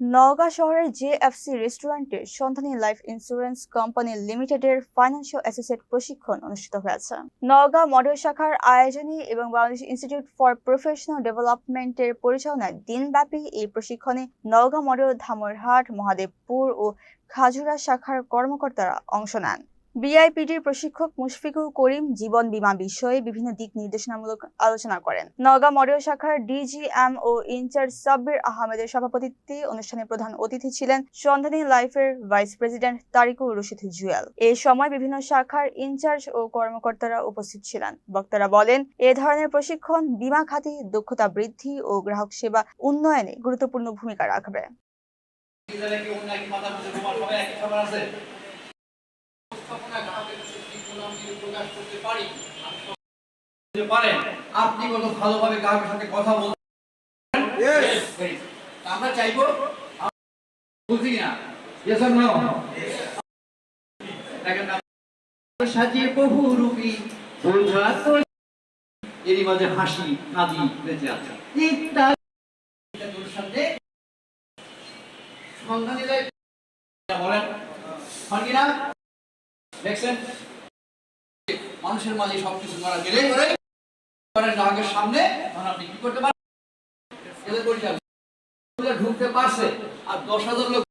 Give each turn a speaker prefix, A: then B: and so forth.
A: নওগাঁ শহরের জেএফসি রেস্টুরেন্টে সন্ধানী লাইফ ইন্স্যুরেন্স কোম্পানি লিমিটেডের ফাইন্যান্সিয়াল অ্যাসোসিয়েট প্রশিক্ষণ অনুষ্ঠিত হয়েছে। নওগাঁ মডেল শাখার আয়োজনে এবং বাংলাদেশ ইনস্টিটিউট ফর প্রফেশনাল ডেভেলপমেন্টের পরিচালনায় দিনব্যাপী এই প্রশিক্ষণে নওগাঁ মডেল, ধামইরহাট, মহাদেবপুর ও খাজুরা শাখার কর্মকর্তারা অংশ নেন। বিআইপিডির প্রশিক্ষক মুশফিকুল করিম জীবন বীমা বিষয়ে বিভিন্ন দিক নির্দেশনামূলক আলোচনা করেন। নওগাঁ মডেল শাখার ডিজিএম ও ইনচার্জ সাব্বির আহমেদের সভাপতিত্বে অনুষ্ঠানে প্রধান অতিথি ছিলেন সন্ধানী লাইফের ভাইস প্রেসিডেন্ট তারিকুর রশিদ জুয়েল। এই সময় বিভিন্ন শাখার ইনচার্জ ও কর্মকর্তারা উপস্থিত ছিলেন। বক্তারা বলেন, এ ধরনের প্রশিক্ষণ বীমা খাতে দক্ষতা বৃদ্ধি ও গ্রাহক সেবা উন্নয়নে গুরুত্বপূর্ণ ভূমিকা রাখবে।
B: আপনি কত ভালোভাবে গ্রাহকের সাথে কথা বলতে আমরা চাইবো বলছি কিনা ইয়েস অর নো দেখেন সাজিয়ে বহু রূপী বোঝা তো এরই মাঝে হাসি কাঁদি বেঁচে আছে তোর সাথে সন্ধানী লাইফ বলেন হয় কিনা দেখছেন মানুষের মাঝে সবকিছু করা গেলে গ্রাহকের সামনে আপনি কি করতে পারেন ঢুকতে পারছে আর 10,000 লোক